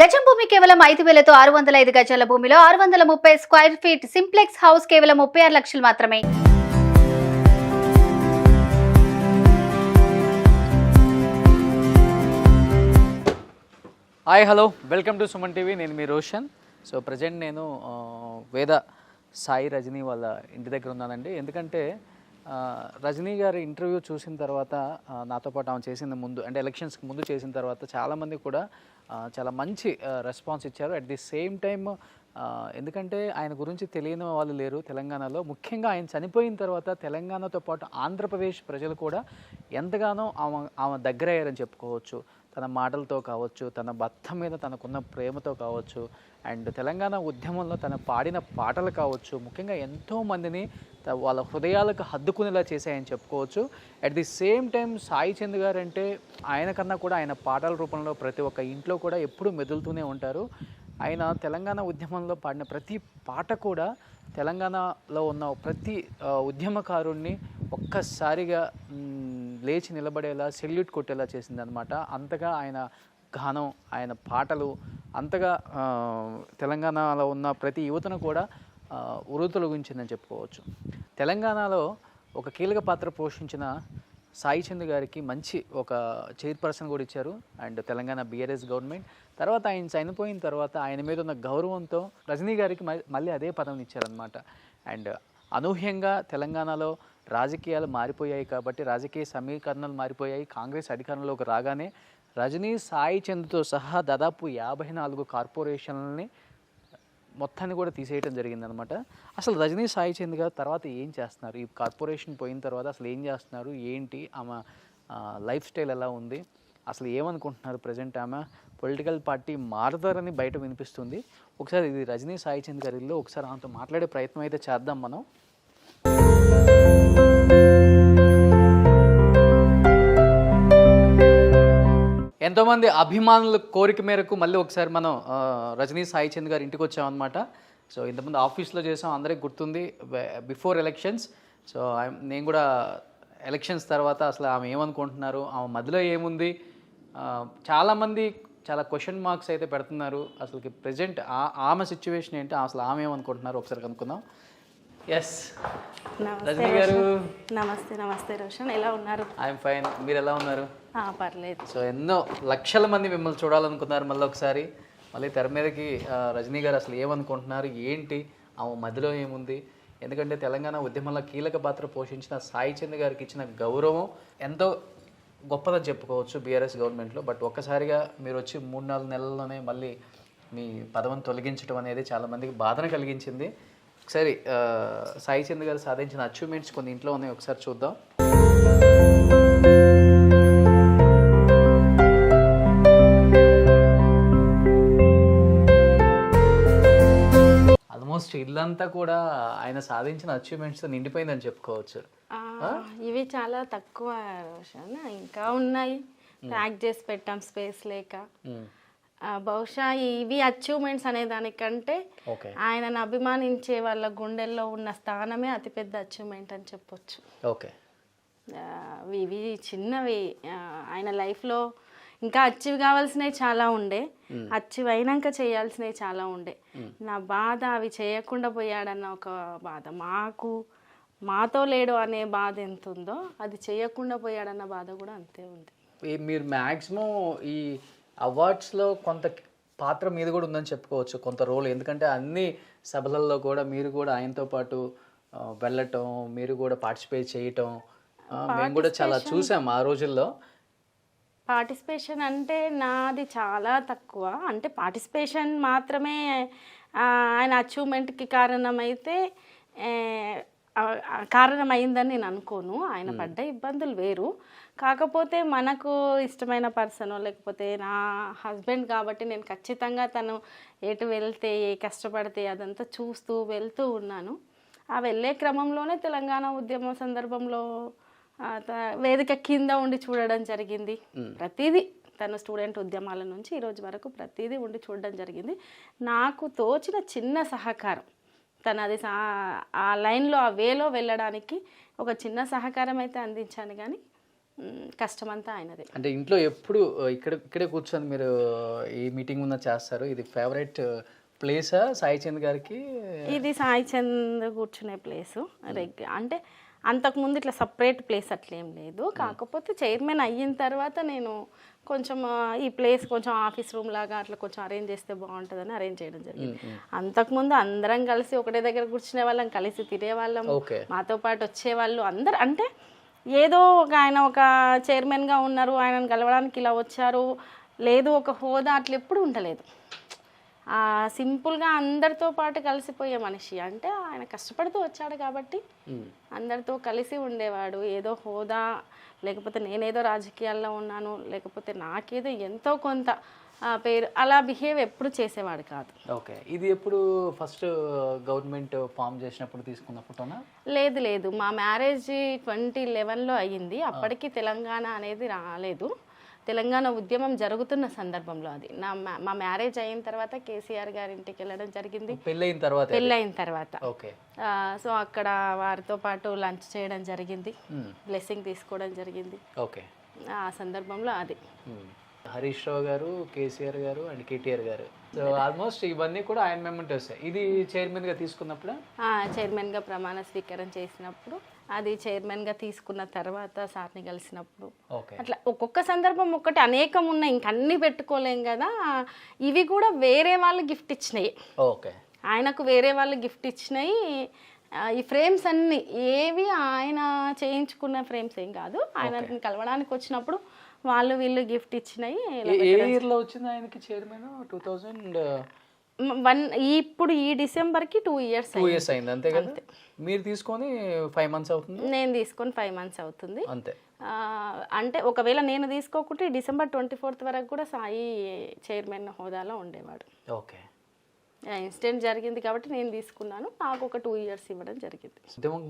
గజం భూమి కేవలం 5,000తో 605 గజాల భూమిలో 630 స్క్వేర్ ఫీట్ సింప్లెక్స్ హౌస్ కేవలం 36 లక్షలు మాత్రమే. Hi hello welcome to Suman TV. నేను మీ రోషన్. సో ప్రజెంట్ నేను వేద సాయి రజనీ వాళ్ళ ఇంటి దగ్గర ఉన్నానండి. ఎందుకంటే రజనీ గారి ఇంటర్వ్యూ చూసిన తర్వాత నాతో పాటు ఆమె చేసిన ముందు అంటే ఎలక్షన్స్కి ముందు చేసిన తర్వాత చాలామంది కూడా చాలా మంచి రెస్పాన్స్ ఇచ్చారు. అట్ ది సేమ్ టైమ్ ఎందుకంటే ఆయన గురించి తెలియని వాళ్ళు లేరు తెలంగాణలో. ముఖ్యంగా ఆయన చనిపోయిన తర్వాత తెలంగాణతో పాటు ఆంధ్రప్రదేశ్ ప్రజలు కూడా ఎంతగానో ఆమె దగ్గర అయ్యారని చెప్పుకోవచ్చు. తన మాటలతో కావచ్చు, తన భర్త మీద తనకున్న ప్రేమతో కావచ్చు, అండ్ తెలంగాణ ఉద్యమంలో తన పాడిన పాటలు కావచ్చు, ముఖ్యంగా ఎంతోమందిని వాళ్ళ హృదయాలకు హద్దుకునేలా చేశాయని చెప్పుకోవచ్చు. At the same time Sai Chand గారు అంటే ఆయన కన్నా కూడా ఆయన పాటల రూపంలో ప్రతి ఒక్క ఇంట్లో కూడా ఎప్పుడూ మెదులుతూనే ఉంటారు. ఆయన తెలంగాణ ఉద్యమంలో పాడిన ప్రతి పాట కూడా తెలంగాణలో ఉన్న ప్రతి ఉద్యమకారుణ్ణి ఒక్కసారిగా లేచి నిలబడేలా సెల్యూట్ కొట్టేలా చేసిందనమాట. అంతగా ఆయన గానం, ఆయన పాటలు అంతగా తెలంగాణలో ఉన్న ప్రతి యువతను కూడా ఉరుతొలగించిందని చెప్పుకోవచ్చు. తెలంగాణలో ఒక కీలక పాత్ర పోషించిన సాయి చంద్ గారికి మంచి ఒక చైర్పర్సన్ కూడా ఇచ్చారు అండ్ తెలంగాణ బీఆర్ఎస్ గవర్నమెంట్. తర్వాత ఆయన చనిపోయిన తర్వాత ఆయన మీద ఉన్న గౌరవంతో రజనీ గారికి మళ్ళీ అదే పదవిని ఇచ్చారనమాట. అండ్ అనూహ్యంగా తెలంగాణలో రాజకీయాలు మారిపోయాయి కాబట్టి, రాజకీయ సమీకరణలు మారిపోయాయి. కాంగ్రెస్ అధికారంలోకి రాగానే రజనీ సాయి చంద్తో సహా దాదాపు 54 కార్పొరేషన్లని మొత్తాన్ని కూడా తీసేయడం జరిగిందనమాట. అసలు రజనీ సాయి చంద్ గారు తర్వాత ఏం చేస్తున్నారు, ఈ కార్పొరేషన్ పోయిన తర్వాత అసలు ఏం చేస్తున్నారు, ఏంటి ఆమె లైఫ్ స్టైల్ ఎలా ఉంది, అసలు ఏమనుకుంటున్నారు ప్రజెంట్ ఆమె పొలిటికల్ పార్టీ మారుతారని బయట వినిపిస్తుంది. ఒకసారి ఇది రజనీ సాయి చంద్ గారి ఇల్లు, ఒకసారి ఆమెతో మాట్లాడే ప్రయత్నం అయితే చేద్దాం మనం. ఎంతోమంది అభిమానుల కోరిక మేరకు మళ్ళీ ఒకసారి మనం రజనీ సాయి చంద్ గారి ఇంటికి వచ్చామన్నమాట. సో ఇంతకుముందు ఆఫీస్లో చేసాం, అందరికీ గుర్తుంది, బిఫోర్ ఎలక్షన్స్. సో నేను కూడా ఎలక్షన్స్ తర్వాత అసలు ఆమె ఏమనుకుంటున్నారు, ఆమె మధ్యలో ఏముంది, చాలామంది చాలా క్వశ్చన్ మార్క్స్ అయితే పెడుతున్నారు. అసలుకి ప్రజెంట్ ఆమె సిచ్యువేషన్ ఏంటి, అసలు ఆమె ఏమనుకుంటున్నారు ఒకసారి కనుక్కుందాం. ఎస్ రజనీ గారు, నమస్తే. నమస్తే రోషన్, ఎలా ఉన్నారు? ఐఎమ్ ఫైన్, మీరు ఎలా ఉన్నారు? పర్లేదు. సో ఎన్నో లక్షల మంది మిమ్మల్ని చూడాలనుకున్నారు, మళ్ళీ ఒకసారి మళ్ళీ తెర మీదకి రజనీ గారు అసలు ఏమనుకుంటున్నారు, ఏంటి, ఆమె మధ్యలో ఏముంది. ఎందుకంటే తెలంగాణ ఉద్యమంలో కీలక పాత్ర పోషించిన సాయి చంద్ గారికి ఇచ్చిన గౌరవం ఎంతో గొప్పదని చెప్పుకోవచ్చు బీఆర్ఎస్ గవర్నమెంట్లో. బట్ ఒక్కసారిగా మీరు వచ్చి 3-4 నెలల్లోనే మళ్ళీ మీ పదవిని తొలగించడం అనేది చాలామందికి బాధను కలిగించింది. ఒకసారి సాయి చంద్ గారు సాధించిన అచీవ్మెంట్స్ కొన్ని ఇంట్లో ఉన్నాయి, ఒకసారి చూద్దాం. ఆల్మోస్ట్ ఇల్లంతా కూడా ఆయన సాధించిన అచీవ్మెంట్స్ నిండిపోయిందని చెప్పుకోవచ్చు. ఇవి చాలా తక్కువ రోషన్, ఇంకా ఉన్నాయి, ప్యాక్ చేసి పెట్టాం స్పేస్ లేక. బహుశా ఇవి అచీవ్మెంట్స్ అనే దానికంటే ఆయనను అభిమానించే వాళ్ళ గుండెల్లో ఉన్న స్థానమే అతిపెద్ద అచీవ్మెంట్ అని చెప్పొచ్చు. ఓకే, ఇవి చిన్నవి. ఆయన లైఫ్లో ఇంకా అచీవ్ కావాల్సినవి చాలా ఉండే, అచీవ్ అయినాక చేయాల్సినవి చాలా ఉండే. నా బాధ అవి చేయకుండా పోయాడన్న ఒక బాధ, మాతో లేడు అనే బాధ ఎంత ఉందో, అది చేయకుండా పోయాడన్న బాధ కూడా అంతే ఉంది. మీరు మ్యాక్సిమం ఈ అవార్డ్స్లో కొంత పాత్ర మీద కూడా ఉందని చెప్పుకోవచ్చు, కొంత రోల్. ఎందుకంటే అన్ని సభలలో కూడా మీరు కూడా ఆయనతో పాటు వెళ్ళటం, మీరు కూడా పార్టిసిపేట్ చేయటం మేము కూడా చాలా చూసాం ఆ రోజుల్లో. పార్టిసిపేషన్ అంటే నాది చాలా తక్కువ, అంటే పార్టిసిపేషన్ మాత్రమే ఆయన అచీవ్మెంట్కి కారణమైందని నేను అనుకోను. ఆయన పడ్డ ఇబ్బందులు వేరు. కాకపోతే మనకు ఇష్టమైన పర్సన్, లేకపోతే నా హస్బెండ్ కాబట్టి నేను ఖచ్చితంగా తను ఎటు వెళ్తే, ఏ కష్టపడితే అదంతా చూస్తూ వెళ్తూ ఉన్నాను. ఆ వెళ్ళే క్రమంలోనే తెలంగాణ ఉద్యమం సందర్భంలో వేదిక కింద ఉండి చూడడం జరిగింది. ప్రతిదీ తన స్టూడెంట్ ఉద్యమాల నుంచి ఈరోజు వరకు ప్రతిదీ ఉండి చూడడం జరిగింది. నాకు తోచిన చిన్న సహకారం, తను అది ఆ లైన్లో, ఆ వేలో వెళ్ళడానికి ఒక చిన్న సహకారం అయితే అందించాను. కానీ కష్టమంతా ఆయనదే. అంటే ఇంట్లో ఎప్పుడు ఇక్కడే కూర్చొని మీరు ఈ మీటింగ్ ఉన్న చేస్తారు? ఇది ఫేవరెట్ ప్లేసా సాయి చంద్ గారికి? ఇది సాయి చంద్ కూర్చునే ప్లేసు. అంటే అంతకుముందు ఇట్లా సపరేట్ ప్లేస్ అట్లేం లేదు. కాకపోతే చైర్మన్ అయిన తర్వాత నేను కొంచెం ఈ ప్లేస్ కొంచెం ఆఫీస్ రూమ్ లాగా అట్లా కొంచెం అరేంజ్ చేస్తే బాగుంటుందని అరేంజ్ చేయడం జరిగింది. అంతకుముందు అందరం కలిసి ఒకటే దగ్గర కూర్చునే వాళ్ళం, కలిసి తినేవాళ్ళం, మాతో పాటు వచ్చేవాళ్ళు అందరు. అంటే ఏదో ఆయన ఒక చైర్మన్గా ఉన్నారు, ఆయనను కలవడానికి ఇలా వచ్చారు, లేదు ఒక హోదా అట్లా ఎప్పుడు ఉండలేదు. సింపుల్గా అందరితో పాటు కలిసిపోయే మనిషి. అంటే ఆయన కష్టపడుతూ వచ్చాడు కాబట్టి అందరితో కలిసి ఉండేవాడు. ఏదో హోదా లేకపోతే నేనేదో రాజకీయాల్లో ఉన్నాను లేకపోతే నాకేదో ఎంతో కొంత పేరు అలా బిహేవ్ ఎప్పుడు చేసేవాడు కాదు. ఓకే. ఇది ఎప్పుడు ఫస్ట్ గవర్నమెంట్ ఫామ్ చేసినప్పుడు తీసుకున్న ఫోటోనా? లేదు, మా మ్యారేజ్ 2011లో అయ్యింది. అప్పటికి తెలంగాణ అనేది రాలేదు. తెలంగాణ ఉద్యమం జరుగుతున్న సందర్భంలో అది మా మ్యారేజ్ అయిన తర్వాత కేసీఆర్ గారి ఇంటికి వెళ్ళడం జరిగింది. పెళ్ళైన తర్వాత సో అక్కడ వారితో పాటు లంచ్ చేయడం జరిగింది, బ్లెస్సింగ్ తీసుకోవడం జరిగింది. ఓకే. ఆ సందర్భంలో అది హరీష్ రావు గారు, కేసీఆర్ గారు అండ్ కేటీఆర్ గారు, సో ఆల్మోస్ట్ ఇవన్నీ కూడా ఆయన మెమెంటోస్. ఇది చైర్మన్ గా తీసుకున్నప్పుడు, చైర్మన్ గా ప్రమాణ స్వీకారం చేసినప్పుడు, అది చైర్మన్ గా తీసుకున్న తర్వాత సార్ని కలిసినప్పుడు, అట్లా ఒక్కొక్క సందర్భం ఒక్కటి అనేకం ఉన్నాయి, ఇంకన్నీ పెట్టుకోలేం కదా. ఇవి కూడా వేరే వాళ్ళు గిఫ్ట్ ఇచ్చినాయి. ఓకే. ఆయనకు వేరే వాళ్ళు గిఫ్ట్ ఇచ్చినాయి. ఈ ఫ్రేమ్స్ అన్ని ఏవి ఆయన చేయించుకున్న ఫ్రేమ్స్ ఏం కాదు, ఆయన కలవడానికి వచ్చినప్పుడు వాళ్ళు వీళ్ళు గిఫ్ట్ ఇచ్చినాయి. ఆయనకి చైర్మన్ 2001 ఇప్పుడు ఈ డిసెంబర్కి 2 years అయింది. అంతే కదా. మీరు తీసుకొని 5 months అవుతుంది? నేను తీసుకొని 5 months అవుతుంది అంతే. అంటే ఒకవేళ నేను తీసుకోకుంటే December 24th వరకు కూడా సాయి చైర్మన్ హోదాలో ఉండేవాడు. ఓకే. ఇన్సిడెంట్ జరిగింది కాబట్టి నేను తీసుకున్నాను, నాకు ఒక 2 years ఇవ్వడం జరిగింది.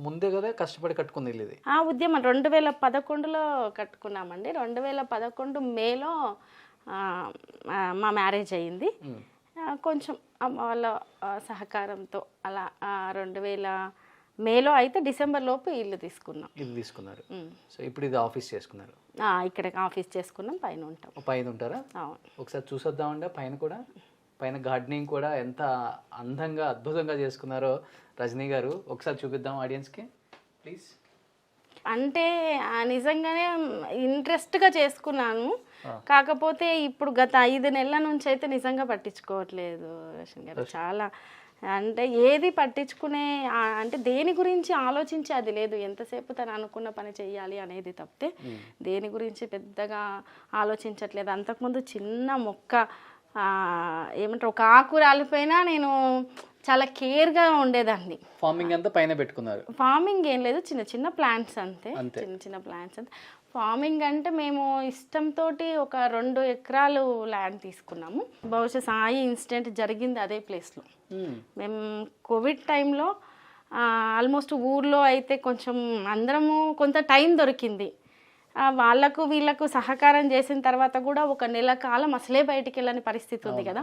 ముందే కదా కష్టపడి కట్టుకుంది ఇది. ఆ ఉద్యమం 2011లో కట్టుకున్నామండి. 2011 మేలో మా మ్యారేజ్ అయ్యింది. కొంచెం అమ్మ వాళ్ళ సహకారంతో అలా 2000 మేలో అయితే డిసెంబర్ లోపు ఇల్లు తీసుకున్నాం. ఇల్లు తీసుకున్నారు. సో ఇప్పుడు ఇది ఆఫీస్ చేసుకున్నారు? ఇక్కడ ఆఫీస్ చేసుకున్నాం, పైన ఉంటాం. పైన ఉంటారా? ఒకసారి చూసొద్దామండి. పైన కూడా, పైన గార్డెనింగ్ కూడా ఎంత అందంగా అద్భుతంగా చేసుకున్నారో రజనీ గారు. ఒకసారి చూపిద్దాం ఆడియన్స్కి ప్లీజ్. అంటే నిజంగానే ఇంట్రెస్ట్గా చేసుకున్నాను. కాకపోతే ఇప్పుడు గత 5 నెలల నుంచి అయితే నిజంగా పట్టించుకోవట్లేదు రోషన్ గారు. చాలా అంటే ఏది పట్టించుకునే అంటే దేని గురించి ఆలోచించి అది లేదు. ఎంతసేపు తను అనుకున్న పని చెయ్యాలి అనేది తప్పితే దేని గురించి పెద్దగా ఆలోచించట్లేదు. అంతకుముందు చిన్న మొక్క ఏమంటారు ఒక ఆకు రాలిపోయినా నేను చాలా కేర్గా ఉండేదాన్ని. ఫార్మింగ్ అంతా పైన పెట్టుకున్నారు? ఫార్మింగ్ ఏం లేదు, చిన్న చిన్న ప్లాంట్స్ అంతే, చిన్న ప్లాంట్స్ అంతే. ఫార్మింగ్ అంటే మేము ఇష్టంతో ఒక 2 ఎకరాలు ల్యాండ్ తీసుకున్నాము. బహుశా సాయి ఇన్సిడెంట్ జరిగింది అదే ప్లేస్లో. మేము కోవిడ్ టైంలో ఆల్మోస్ట్ ఊర్లో అయితే కొంచెం అందరము కొంత టైం దొరికింది. వాళ్ళకు వీళ్ళకు సహకారం చేసిన తర్వాత కూడా 1 నెల కాలం అసలే బయటికి వెళ్ళని పరిస్థితి ఉంది కదా.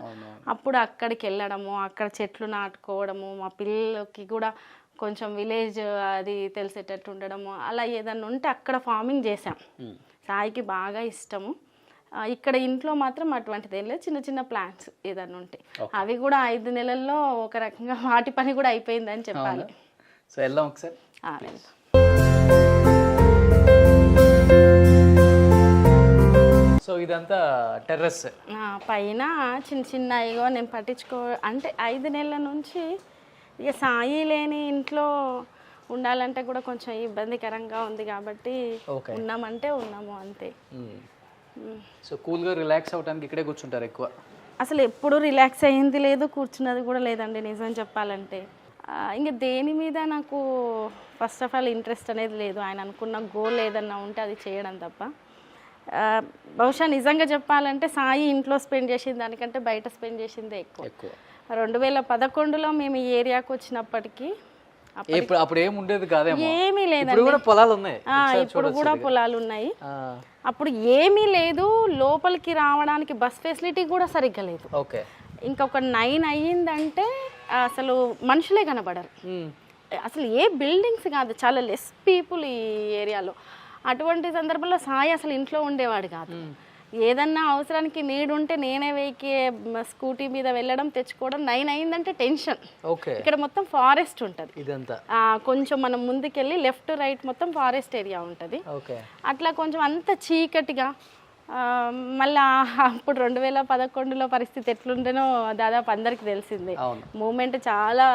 అప్పుడు అక్కడికి వెళ్ళడము, అక్కడ చెట్లు నాటుకోవడము, మా పిల్లలకి కూడా కొంచెం విలేజ్ అది తెలిసేటట్టు ఉండడము, అలా ఏదన్నా ఉంటే అక్కడ ఫార్మింగ్ చేసాం. సాయికి బాగా ఇష్టము. ఇక్కడ ఇంట్లో మాత్రం అటువంటిది ఏం లేదు, చిన్న చిన్న ప్లాంట్స్ ఏదన్నా ఉంటాయి. అవి కూడా 5 నెలల్లో ఒక రకంగా వాటి పని కూడా అయిపోయిందని చెప్పాలి. సో వెళ్దాం ఒకసారి. సో ఇదంతా టెర్రస్ పైన చిన్న చిన్న ఇగో నేను అంటే 5 నెలల నుంచి ఇక సాయి లేని ఇంట్లో ఉండాలంటే కూడా కొంచెం ఇబ్బందికరంగా ఉంది కాబట్టి ఉన్నామంటే ఉన్నాము అంతే. సో కూల్గా రిలాక్స్ అవడానికి ఇక్కడే కూర్చుంటారు ఎక్కువ? అసలు ఎప్పుడు రిలాక్స్ అయ్యింది లేదు, కూర్చున్నది కూడా లేదండి నిజం చెప్పాలంటే. ఇంకా దేని మీద నాకు ఫస్ట్ ఆఫ్ ఆల్ ఇంట్రెస్ట్ అనేది లేదు. ఆయన అనుకున్న గోల్ ఏదన్నా ఉంటే అది చేయడం తప్ప. బహుశా నిజంగా చెప్పాలంటే సాయి ఇంట్లో స్పెండ్ చేసిన దానికంటే బయట స్పెండ్ చేసిందే ఎక్కువ. 2011లో మేము ఈ ఏరియాకి వచ్చినప్పటికీ అప్పుడు ఏమి ఉండేది కాదేమో, ఏమీ లేదండి. ఇప్పుడు కూడా పొలాలు ఉన్నాయి. అప్పుడు ఏమీ లేదు, లోపలికి రావడానికి బస్ ఫెసిలిటీ కూడా సరిగ్గా లేదు. ఇంకొక 9 అయ్యిందంటే అసలు మనుషులే కనబడరు. అసలు ఏ బిల్డింగ్స్ కాదు, చాలా లెస్ పీపుల్ ఈ ఏరియాలో. అటువంటి సందర్భంలో సాయి అసలు ఇంట్లో ఉండేవాడు కాదు. ఏదన్నా అవసరానికి నీడు ఉంటే నేనే వెయ్యి స్కూటీ మీద వెళ్ళడం తెచ్చుకోవడం. 9 అయిందంటే టెన్షన్. ఓకే. ఇక్కడ మొత్తం ఫారెస్ట్ ఉంటుంది ఇదంతా కొంచెం మనం ముందుకెళ్ళి లెఫ్ట్ రైట్ మొత్తం ఫారెస్ట్ ఏరియా ఉంటుంది. ఓకే. అట్లా కొంచెం అంత చీకటిగా మళ్ళీ అప్పుడు 2011లో పరిస్థితి ఎట్లుండేనో దాదాపు అందరికీ తెలిసిందే. మూమెంట్ చాలా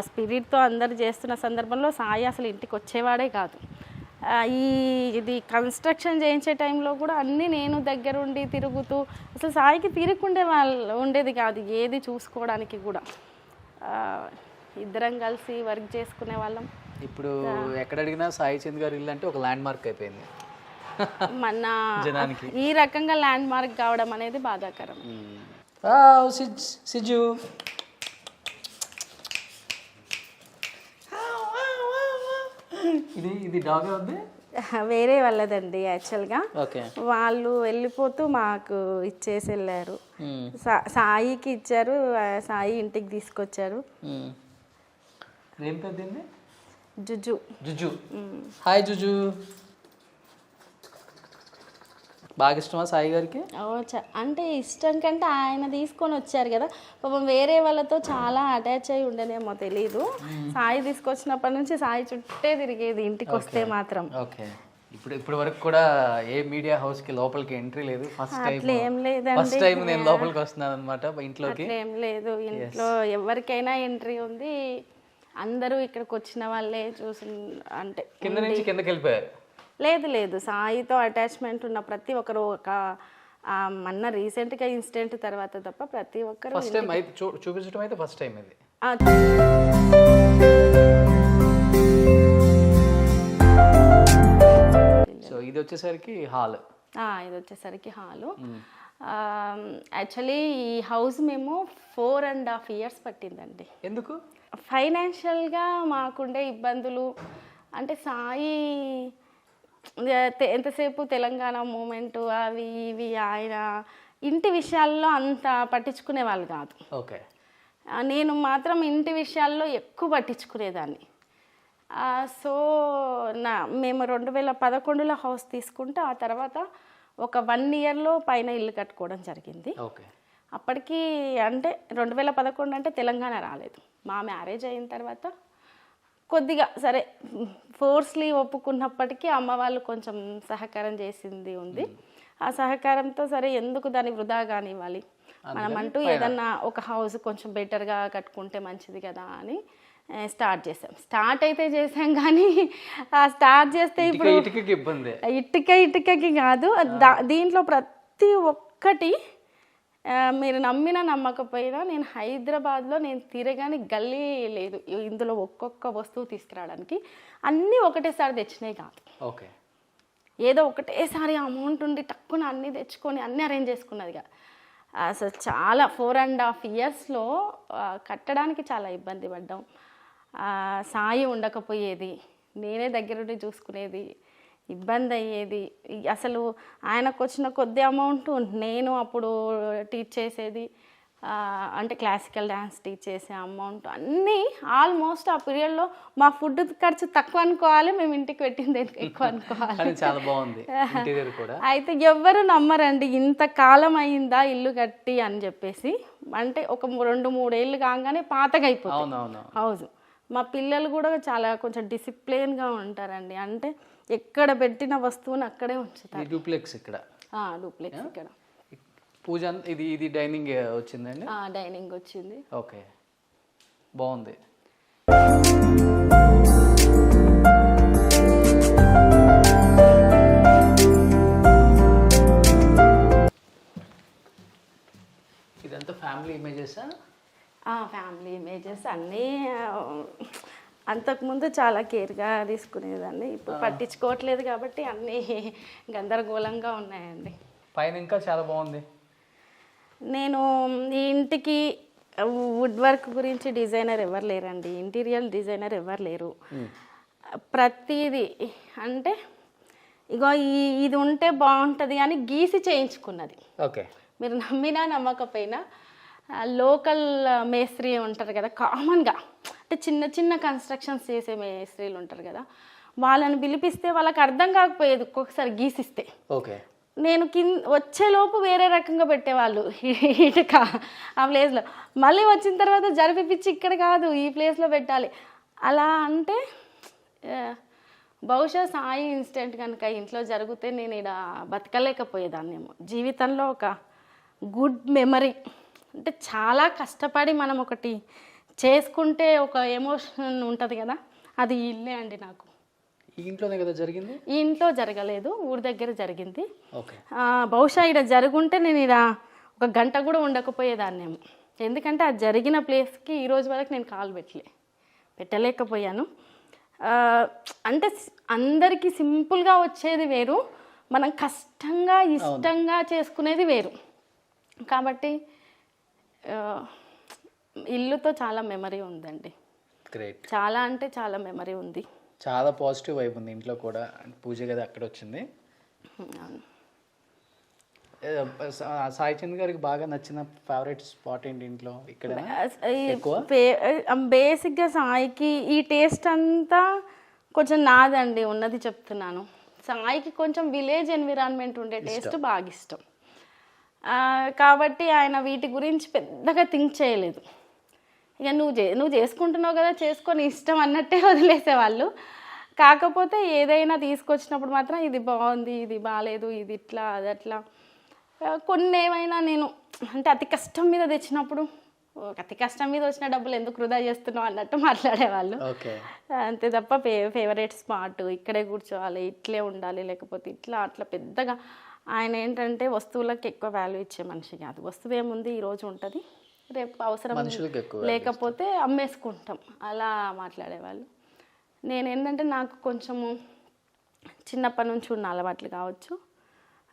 స్పిరిట్తో అందరు చేస్తున్న సందర్భంలో సాయి అసలు ఇంటికి వచ్చేవాడే కాదు. ఇది కన్స్ట్రక్షన్ చేయించే టైంలో కూడా అన్నీ నేను దగ్గరుండి తిరుగుతూ అసలు సాయికి ఉండేది కాదు ఏది చూసుకోవడానికి కూడా. ఇద్దరం కలిసి వర్క్ చేసుకునే వాళ్ళం. ఇప్పుడు ఎక్కడ అడిగినా సాయి చంద్ గారి ఇల్లు అంటే ఒక ల్యాండ్ మార్క్ అయిపోయింది మన జనానికి. ఈ రకంగా ల్యాండ్ మార్క్ కావడం అనేది బాధాకరం. సిజు ఇది డాగ్ ఉంది, వేరే వాళ్ళదండి యాక్చువల్గా. ఓకే. వాళ్ళు వెళ్ళిపోతూ మాకు ఇచ్చేసి వెళ్ళారు. సాయికి ఇచ్చారు, సాయి ఇంటికి తీసుకొచ్చారు. ఏం పెద్ద జుజు. జుజు. హాయ్ జుజు. బాగా ఇష్టమా సాయి గారికి? అంటే ఇష్టం కంటే ఆయన తీసుకొని వచ్చారు కదా పాపం, వేరే వాళ్ళతో చాలా అటాచ్ అయి ఉండేనేమో తెలీదు. సాయి తీసుకొచ్చినప్పటి నుంచి సాయి చుట్టే తిరిగేది ఇంటికి వస్తే మాత్రం. ఓకే. ఇప్పుడు వరకు కూడా ఏ మీడియా హౌస్ కి లోపలికి ఎంట్రీ లేదు. ఫస్ట్ టైం నేను లోపలికి వస్తున్నాను అనమాట ఇంట్లోకి. ఏం లేదు, ఇంట్లో ఎవరికైనా ఎంట్రీ ఉంది. అందరూ ఇక్కడికి వచ్చిన వాళ్ళే చూసి అంటే కింద నుంచి కిందకి వెళ్ళిపోయారు. లేదు, సాయితో అటాచ్మెంట్ ఉన్న ప్రతి ఒక్కరు మొన్న రీసెంట్గా ఇన్సిడెంట్ తర్వాత తప్ప ప్రతి ఒక్కరు ఫస్ట్ టైం అయితే చూపించడం అయితే ఫస్ట్ టైం ఇది. సో ఇది వచ్చేసరికి హాల్. యాక్చువల్లీ ఈ హౌస్ మేము 4.5 years పట్టిందండి. ఎందుకు? ఫైనాన్షియల్గా మాకుండే ఇబ్బందులు అంటే సాయి ఎంతసేపు తెలంగాణ మూమెంట్ అవి ఇవి ఆయన ఇంటి విషయాల్లో అంత పట్టించుకునే వాళ్ళు కాదు. ఓకే. నేను మాత్రం ఇంటి విషయాల్లో ఎక్కువ పట్టించుకునేదాన్ని. సో మేము 2011లో హౌస్ తీసుకుంటే ఆ తర్వాత ఒక 1 yearలో పైన ఇల్లు కట్టుకోవడం జరిగింది. ఓకే. అప్పటికి అంటే 2011 అంటే తెలంగాణ రాలేదు. మా మ్యారేజ్ అయిన తర్వాత కొద్దిగా సరే ఫోర్స్లీ ఒప్పుకున్నప్పటికీ అమ్మ వాళ్ళు కొంచెం సహకారం చేసింది ఉంది. ఆ సహకారంతో సరే ఎందుకు దాన్ని వృధా కానివ్వాలి, మనం అంటూ ఏదన్నా ఒక హౌస్ కొంచెం బెటర్గా కట్టుకుంటే మంచిది కదా అని స్టార్ట్ అయితే చేసాం. కానీ ఆ స్టార్ట్ చేస్తే ఇప్పుడు ఇటుకకి కాదు, దీంట్లో ప్రతి ఒక్కటి మీరు నమ్మినా నమ్మకపోయినా నేను హైదరాబాద్లో నేను తిరగని గల్లీ లేదు ఇందులో ఒక్కొక్క వస్తువు తీసుకురావడానికి. అన్నీ ఒకటేసారి తెచ్చినాయి కాదు. ఓకే. ఏదో ఒకటేసారి అమౌంట్ ఉండి టక్కున అన్నీ తెచ్చుకొని అన్నీ అరేంజ్ చేసుకున్నదిగా. అసలు చాలా 4.5 yearsలో కట్టడానికి చాలా ఇబ్బంది పడ్డాం. సాయి ఉండకపోయేది, నేనే దగ్గరుండి చూసుకునేది, ఇబ్బంది అయ్యేది. అసలు ఆయనకు వచ్చిన కొద్ది అమౌంట్ నేను అప్పుడు టీచ్ చేసేది అంటే క్లాసికల్ డ్యాన్స్ టీచ్ చేసే అమౌంట్ అన్నీ ఆల్మోస్ట్ ఆ పీరియడ్లో మా ఫుడ్ ఖర్చు తక్కువ అనుకోవాలి, మేము ఇంటికి పెట్టింది ఎక్కువ అనుకోవాలి. చాలా బాగుంది. అయితే ఎవ్వరు నమ్మరండి ఇంత కాలం అయిందా ఇల్లు కట్టి అని చెప్పేసి. అంటే ఒక 2-3 ఏళ్ళు కాగానే పాతగా అయిపోతుంది హౌస్. మా పిల్లలు కూడా చాలా కొంచెం డిసిప్లిన్గా ఉంటారండి. అంటే ఎక్కడ పెట్టిన వస్తువుని అక్కడే ఉంచుతారు. డూప్లెక్స్ ఇక్కడ. పూజ ఇది డైనింగ్ వచ్చిందండి. డైనింగ్ వచ్చింది. ఓకే, బాగుంది. ఇదంతా ఫ్యామిలీ ఇమేజెసా? ఫ్యామిలీ ఇమేజెస్ అన్నీ. అంతకుముందు చాలా కేర్గా తీసుకునేదాన్ని, ఇప్పుడు పట్టించుకోవట్లేదు కాబట్టి అన్నీ గందరగోళంగా ఉన్నాయండి. పైన ఇంకా చాలా బాగుంది. నేను ఈ ఇంటికి వుడ్ వర్క్ గురించి డిజైనర్ ఎవరు లేరండి, ఇంటీరియర్ డిజైనర్ ఎవరు లేరు. ప్రతిదీ అంటే ఇగో ఇది ఉంటే బాగుంటుంది అని గీసి చేయించుకున్నది. ఓకే. మీరు నమ్మినా నమ్మకపోయినా లోకల్ మేస్త్రి ఉంటారు కదా, కామన్గా అంటే చిన్న చిన్న కన్స్ట్రక్షన్స్ చేసే మేస్త్రీలు ఉంటారు కదా, వాళ్ళని పిలిపిస్తే వాళ్ళకి అర్థం కాకపోయేది ఒక్కొక్కసారి గీసిస్తే. ఓకే. నేను వచ్చేలోపు వేరే రకంగా పెట్టేవాళ్ళు ఇటుక ఆ ప్లేస్లో, మళ్ళీ వచ్చిన తర్వాత జరిపిపించి ఇక్కడ కాదు ఈ ప్లేస్లో పెట్టాలి అలా. అంటే బహుశా సాయి ఇన్సిడెంట్ కనుక ఇంట్లో జరిగితే నేను ఇక్కడ బతకలేకపోయేదాన్నేమో. జీవితంలో ఒక గుడ్ మెమరీ అంటే చాలా కష్టపడి మనం ఒకటి చేసుకుంటే ఒక ఎమోషన్ ఉంటుంది కదా, అది ఇల్లే అండి నాకు. ఈ ఇంట్లోనే కదా జరిగింది? ఈ ఇంట్లో జరగలేదు, ఊరి దగ్గర జరిగింది. ఓకే. బహుశా ఇక్కడ జరుగుంటే నేను ఇక్కడ ఒక గంట కూడా ఉండకపోయేదాన్నేమో. ఎందుకంటే అది జరిగిన ప్లేస్కి ఈ రోజు వరకు నేను కాలు పెట్టలేకపోయాను. అంటే అందరికీ సింపుల్గా వచ్చేది వేరు, మనం కష్టంగా ఇష్టంగా చేసుకునేది వేరు. కాబట్టి ఇల్లుతో చాలా మెమరీ ఉందండి. గ్రేట్. చాలా అంటే చాలా మెమరీ ఉంది. చాలా పాజిటివ్ వైబ్ ఉంది ఇంట్లో కూడా. పూజ గది అక్కడ వచ్చింది. సాయి చంద్ గారికి బాగా నచ్చిన ఫేవరెట్ స్పాట్ ఏంటి ఇంట్లో? ఇక్కడ బేసిక్గా సాయికి ఈ టేస్ట్ అంతా కొంచెం నాదండి, ఉన్నది చెప్తున్నాను. సాయికి కొంచెం విలేజ్ ఎన్విరాన్మెంట్ ఉండే టేస్ట్ బాగా ఇష్టం. కాబట్టి ఆయన వీటి గురించి పెద్దగా థింక్ చేయలేదు. ఇక నువ్వు చేసుకుంటున్నావు కదా, చేసుకొని ఇష్టం అన్నట్టే వదిలేసేవాళ్ళు. కాకపోతే ఏదైనా తీసుకొచ్చినప్పుడు మాత్రం ఇది బాగుంది, ఇది బాగాలేదు, ఇది ఇట్లా అది అట్లా. కొన్ని ఏమైనా నేను అంటే అతి కష్టం మీద తెచ్చినప్పుడు, అతి కష్టం మీద వచ్చిన డబ్బులు ఎందుకు వృధా చేస్తున్నావు అన్నట్టు మాట్లాడేవాళ్ళు. అంతే తప్ప ఫేవరెట్ స్పాట్ ఇక్కడే కూర్చోవాలి, ఇట్లే ఉండాలి, లేకపోతే ఇట్లా అట్లా పెద్దగా. ఆయన ఏంటంటే వస్తువులకు ఎక్కువ వాల్యూ ఇచ్చే మనిషి కాదు. వస్తువు ఏముంది ఈరోజు ఉంటుంది, రేపు అవసరం లేకపోతే అమ్మేసుకుంటాం, అలా మాట్లాడేవాళ్ళు. నేను ఏంటంటే నాకు కొంచెము చిన్నప్పటి నుంచి ఉన్న అలవాట్లు కావచ్చు,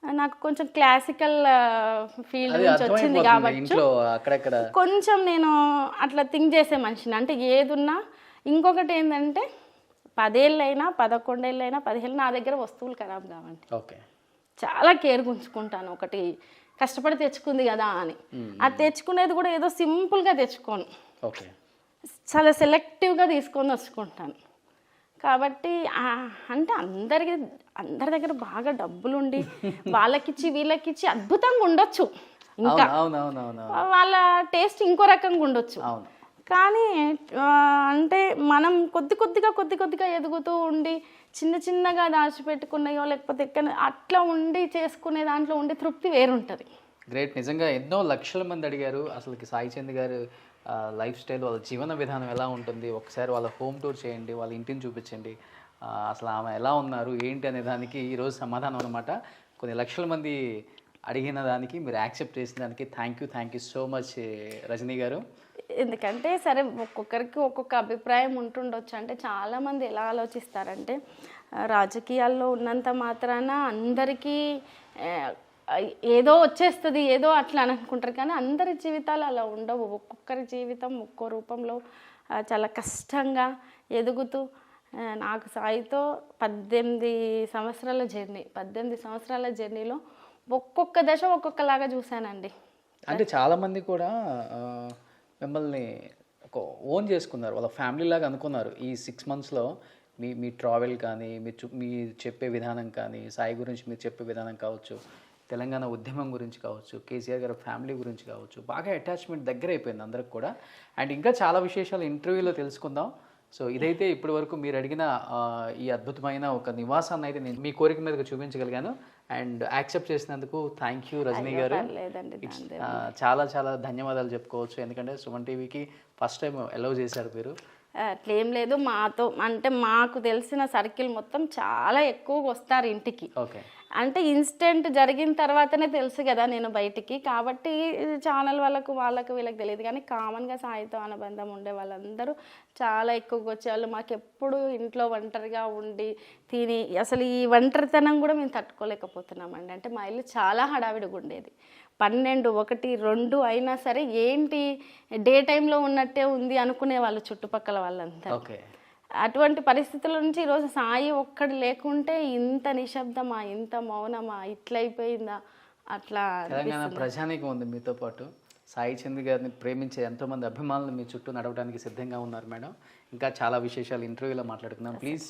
నాకు కొంచెం క్లాసికల్ ఫీల్డ్ నుంచి వచ్చింది కాబట్టి కొంచెం నేను అట్లా థింక్ చేసే మనిషిని. అంటే ఏదున్నా ఇంకొకటి ఏంటంటే 10 ఏళ్ళైనా 11 ఏళ్ళైనా 10 ఏళ్ళు నా దగ్గర వస్తువులు ఖరాబ్ కావండి. ఓకే. చాలా కేర్ ఉంచుకుంటాను. ఒకటి కష్టపడి తెచ్చుకుంది కదా అని అది తెచ్చుకునేది కూడా ఏదో సింపుల్గా తెచ్చుకోను, చాలా సెలెక్టివ్గా తీసుకొని వచ్చుకుంటాను. కాబట్టి అంటే అందరి దగ్గర బాగా డబ్బులుండి వాళ్ళకిచ్చి వీళ్ళకిచ్చి అద్భుతంగా ఉండొచ్చు, ఇంకా వాళ్ళ టేస్ట్ ఇంకో రకంగా ఉండొచ్చు. కానీ అంటే మనం కొద్ది కొద్దిగా ఎదుగుతూ ఉండి చిన్న చిన్నగా దాచిపెట్టుకున్నాయో లేకపోతే ఎక్కడ అట్లా ఉండి చేసుకునే దాంట్లో ఉండి తృప్తి వేరుంటుంది. గ్రేట్. నిజంగా ఎన్నో లక్షల మంది అడిగారు అసలుకి సాయి చంద్ గారు లైఫ్ స్టైల్, వాళ్ళ జీవన విధానం ఎలా ఉంటుంది, ఒకసారి వాళ్ళ హోమ్ టూర్ చేయండి, వాళ్ళ ఇంటిని చూపించండి, అసలు ఆమె ఎలా ఉన్నారు ఏంటి అనే దానికి ఈరోజు సమాధానం అనమాట. కొన్ని లక్షల మంది అడిగిన దానికి మీరు యాక్సెప్ట్ చేసిన దానికి thank you so much Rajani గారు. ఎందుకంటే సరే ఒక్కొక్కరికి ఒక్కొక్క అభిప్రాయం ఉంటుండొచ్చు. అంటే చాలామంది ఎలా ఆలోచిస్తారంటే రాజకీయాల్లో ఉన్నంత మాత్రాన అందరికీ ఏదో వచ్చేస్తుంది, ఏదో అట్లా అని అనుకుంటారు. కానీ అందరి జీవితాలు అలా ఉండవు. ఒక్కొక్కరి జీవితం ఒక్కో రూపంలో చాలా కష్టంగా ఎదుగుతూ, నాకు సాయితో 18 సంవత్సరాల జర్నీ, 18 సంవత్సరాల జర్నీలో ఒక్కొక్క దశ ఒక్కొక్కలాగా చూశానండి. అంటే చాలామంది కూడా మిమ్మల్ని ఒక ఓన్ చేసుకున్నారు, వాళ్ళ ఫ్యామిలీ లాగా అనుకున్నారు. ఈ 6 monthsలో మీ ట్రావెల్ కానీ, మీ చెప్పే విధానం కానీ, సాయి గురించి మీరు చెప్పే విధానం కావచ్చు, తెలంగాణ ఉద్యమం గురించి కావచ్చు, కేసీఆర్ గారి ఫ్యామిలీ గురించి కావచ్చు, బాగా అటాచ్మెంట్ దగ్గర అయిపోయింది అందరికి కూడా. అండ్ ఇంకా చాలా విశేషాలు ఇంటర్వ్యూలో తెలుసుకుందాం. సో ఇదైతే ఇప్పటి వరకు మీరు అడిగిన ఈ అద్భుతమైన ఒక నివాసాన్ని అయితే నేను మీ కోరిక మీదకి చూపించగలిగాను. అండ్ యాక్సెప్ట్ చేసినందుకు థ్యాంక్ యూ రజనీ గారు. చాలా చాలా ధన్యవాదాలు చెప్పుకోవచ్చు. ఎందుకంటే సుమన్ టీవీకి ఫస్ట్ టైం అలౌ చేశారు మీరు. అట్లేం లేదు, మాతో అంటే మాకు తెలిసిన సర్కిల్ మొత్తం చాలా ఎక్కువగా వస్తారు ఇంటికి. అంటే ఇన్సిడెంట్ జరిగిన తర్వాతనే తెలుసు కదా నేను బయటికి, కాబట్టి ఛానల్ వాళ్ళకు వీళ్ళకి తెలియదు. కానీ కామన్గా సాయితో అనుబంధం ఉండే వాళ్ళందరూ చాలా ఎక్కువగా వచ్చేవాళ్ళు. మాకు ఎప్పుడు ఇంట్లో ఒంటరిగా ఉండి తిని అసలు ఈ ఒంటరితనం కూడా మేము తట్టుకోలేకపోతున్నామండి. అంటే మా ఇల్లు చాలా హడావిడిగా ఉండేది. 12, 1, 2 అయినా సరే ఏంటి డే టైంలో ఉన్నట్టే ఉంది అనుకునే వాళ్ళు చుట్టుపక్కల వాళ్ళంతా. అటువంటి పరిస్థితుల నుంచి ఈరోజు సాయి ఒక్కడు లేకుంటే ఇంత నిశ్శబ్దమా, ఇంత మౌనమా, ఇట్లయిపోయిందా అట్లా. తెలంగాణ ప్రజానీకం ఉంది మీతో పాటు. సాయి చంద్ గారిని ప్రేమించే ఎంతోమంది అభిమానులు మీ చుట్టూ నడవడానికి సిద్ధంగా ఉన్నారు మేడం. ఇంకా చాలా విశేషాలు ఇంటర్వ్యూలో మాట్లాడుకుందాం ప్లీజ్.